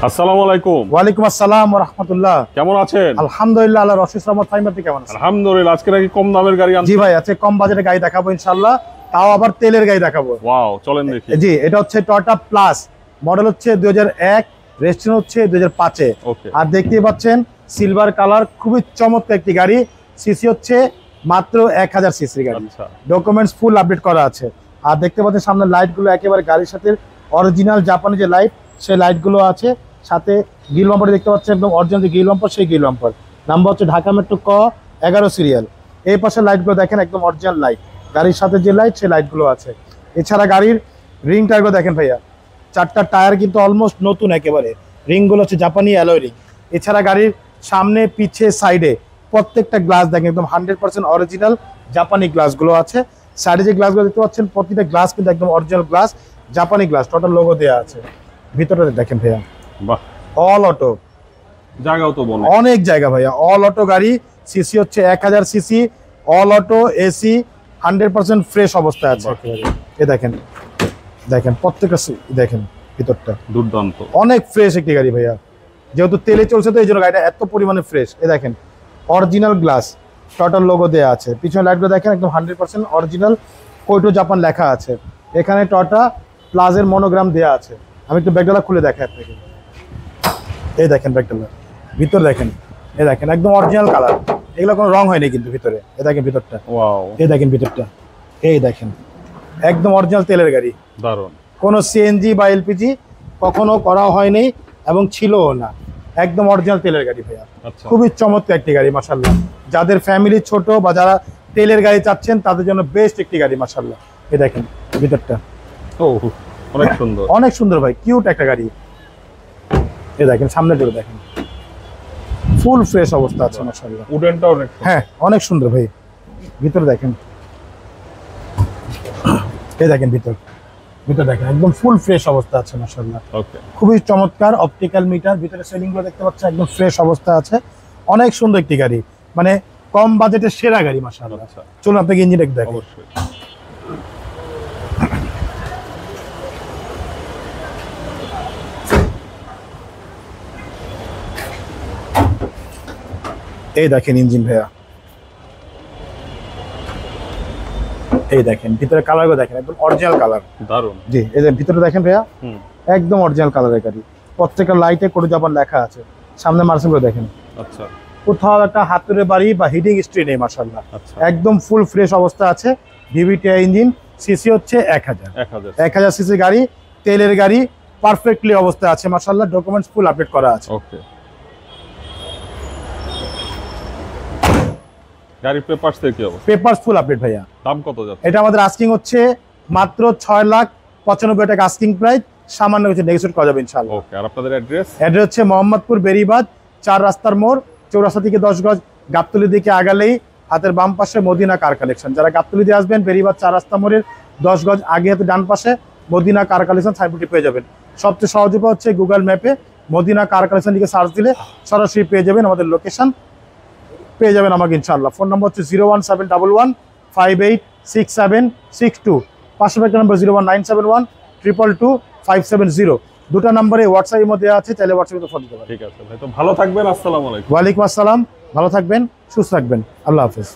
আসসালামু আলাইকুম। ওয়ালাইকুম আসসালাম ওয়া রাহমাতুল্লাহ। কেমন আছেন? আলহামদুলিল্লাহ, আল্লাহর অশেষ রহমত। ফাহিম আপনি কেমন আছেন? আলহামদুলিল্লাহ। আজকে নাকি কম দামের গাড়ি আনছেন? জি ভাই, আজকে কম বাজেটের গাড়ি দেখাবো ইনশাআল্লাহ, তাও আবার তেলের গাড়ি দেখাবো। ওয়াও, চলেন দেখি। জি, এটা হচ্ছে টয়োটা প্লাস, মডেল হচ্ছে 2001, রেজিস্ট্রেশন হচ্ছে 2005 এ। ওকে। আর দেখতেই পাচ্ছেন সিলভার কালার, খুবই চমৎকার একটি গাড়ি। সিসি হচ্ছে মাত্র 1000 সিসির গাড়ি। আচ্ছা। ডকুমেন্টস ফুল আপডেট করা আছে। আর দেখতে পাচ্ছেন সামনে লাইটগুলো একেবারে গাড়ির সাথে অরিজিনাল জাপানি যে লাইট, সেই লাইটগুলো আছে। সাথে গিল বাম্পার দেখতে পাচ্ছেন, একদম অরিজিনাল যে গিল বাম্পার, সেই গিল বাম্পার। নাম্বার হচ্ছে ঢাকা মেট্রো ক 11 সিরিয়াল। এই পাশে লাইটগুলো দেখেন, একদম অরিজিনাল লাইট, গাড়ির সাথে যে লাইট সেই লাইটগুলো আছে। এছাড়া গাড়ির রিং টায়ারগুলো দেখেন ভাইয়া, 4টা টায়ার কিন্তু অলমোস্ট নতুন একেবারে। রিংগুলো হচ্ছে জাপানি অ্যালয় রিং। এছাড়া গাড়ির সামনে পিছে সাইডে প্রত্যেকটা গ্লাস দেখেন একদম 100% অরিজিনাল জাপানি গ্লাসগুলো আছে। সাইডে যে গ্লাসগুলো দেখতে পাচ্ছেন, প্রতিটা গ্লাস কিন্তু একদম অরিজিনাল গ্লাস, জাপানি গ্লাস, টোটাল লোগো দেওয়া আছে। ভিতরটা দেখেন ভাইয়া, বাহ, অল অটো, জায়গাও তো বলে অনেক জায়গা ভাইয়া। অল অটো গাড়ি, সিসি হচ্ছে 1000 CC, all auto, AC, 100% fresh অবস্থায় আছে। এ দেখেন, দেখেন প্রত্যেকটা দেখেন ভিতরটা দুর্দান্ত, অনেক ফ্রেশ একটি গাড়ি ভাইয়া। যেহেতু তেলে চলছে তো এই জন্য গাড়িটা এত পরিমাণে ফ্রেশ। এ দেখেন অরিজিনাল গ্লাস, টোটাল লোগো দেওয়া আছে। পিছনে লাইটগুলো দেখেন একদম 100% অরিজিনাল কোইটো জাপান লেখা আছে। এখানে টয়োটা প্লাজের মনোগ্রাম দেওয়া আছে। আমি একটু ব্যাগডালা খুলে দেখাই আপনাকে। এই দেখেন ব্যাগডালা, ভিতর দেখেন, এই দেখেন একদম অরিজিনাল কালার, এগুলো কোনো রং হয়নি কিন্তু ভিতরে। এ দেখেন ভিতরটা, ওয়াও, এই দেখেন ভিতরটা, এই দেখেন একদম অরিজিনাল তেলের গাড়ি। দারুণ। কোনো সিএনজি বা এলপিজি কখনো করা হয়নি এবং ছিলও না, একদম অরিজিনাল তেলের গাড়ি ভাইয়া। আচ্ছা, খুবই চমৎকার একটি গাড়ি মাশাআল্লাহ। যাদের ফ্যামিলি ছোট বা যারা তেলের গাড়ি চাচ্ছেন তাদের জন্য বেস্ট একটি গাড়ি মাশাআল্লাহ। এই দেখেন ভিতরটা, ও অনেক সুন্দর, অনেক সুন্দর ভাই, কিউট একটা গাড়ি। এই দেখেন সামনে দিকে দেখেন, ফুল ফ্রেশ অবস্থা আছে মাশাআল্লাহ। উডেনটা অনেক সুন্দর। হ্যাঁ, অনেক সুন্দর ভাই। ভিতরে দেখেন, এই দেখেন ভিতর দেখেন একদম ফুল ফ্রেশ অবস্থা আছে মাশাআল্লাহ। ওকে, খুবই চমৎকার অপটিক্যাল মিটার, ভিতরে সেলিং গুলো দেখতে পাচ্ছেন একদম ফ্রেশ অবস্থা আছে। অনেক সুন্দর একটি গাড়ি, মানে কম বাজেটের সেরা গাড়ি মাশাআল্লাহ। আচ্ছা, চলুন আপনাকে ইঞ্জিনটা দেখো। অবশ্যই। এই দেখেন ইঞ্জিন ভাইয়া, এই দেখেন ভিতরে কালারগুলো দেখেন একদম অরিজিনাল কালার। দারুণ। জি, এই যে ভিতরে দেখেন ভাইয়া, হুম, একদম অরিজিনাল কালারের গাড়ি। প্রত্যেকটা লাইটে কোটো জাপান লেখা আছে। সামনে মার্সেলগুলো দেখেন, আচ্ছা কোথাও একটা হাতুড়ে বাড়ি বা হিটিং স্ট্রি নেই মাশাআল্লাহ। আচ্ছা, একদম ফুল ফ্রেশ অবস্থা আছে। ভিভিটিআই ইঞ্জিন, সিসি হচ্ছে 1000 সিসি গাড়ি, তেলের গাড়ি, পারফেক্টলি অবস্থা আছে মাশাআল্লাহ। ডকুমেন্টস ফুল আপডেট করা আছে। ওকে। গাড়ির পেপারস থেকে কি অবস্থা? পেপারস ফুল আপডেট ভাইয়া। দাম কত যাচ্ছে? এটা আমাদের আস্কিং হচ্ছে মাত্র 6,95,000 টাকা আস্কিং প্রাইস। সামান্য কিছু নেগোশিয়েট করা যাবে ইনশাআল্লাহ। ওকে। আর আপনাদের অ্যাড্রেস? অ্যাড্রেস হচ্ছে মোহাম্মদপুর বেরিবাদ 4 রাস্তার মোড়, চৌরাস্তা থেকে 10 গজ গাবতলী দিকে আগালেই হাতের বাম পাশে মদিনা কার কালেকশন। যারা গাবতলী দিয়ে আসবেন, বেরিবাদ 4 রাস্তা মোড়ের 10 গজ আগে হাতে ডান পাশে মদিনা কার কালেকশন সাইনবোর্ডটি পেয়ে যাবেন। সবচেয়ে সহজ উপায় হচ্ছে গুগল ম্যাপে মদিনা কার কালেকশন লিখে সার্চ দিলে সরাসরি পেয়ে যাবেন আমাদের লোকেশন, পেয়ে যাবেন আমাকে ইনশাআল্লাহ। ফোন নম্বর হচ্ছে 01711586762। পাশে একটা নম্বর 01971222570। দুটো নম্বরে হোয়াটসঅ্যাপের মধ্যে আছে, চাইলে হোয়াটসঅ্যাপে ফোন দিতে পারেন। ঠিক আছে ভাই, তো ভালো থাকবেন। আসসালামু আলাইকুম। ওয়ালাইকুম আসসালাম, ভালো থাকবেন, সুস্থ থাকবেন, আল্লাহ হাফেজ।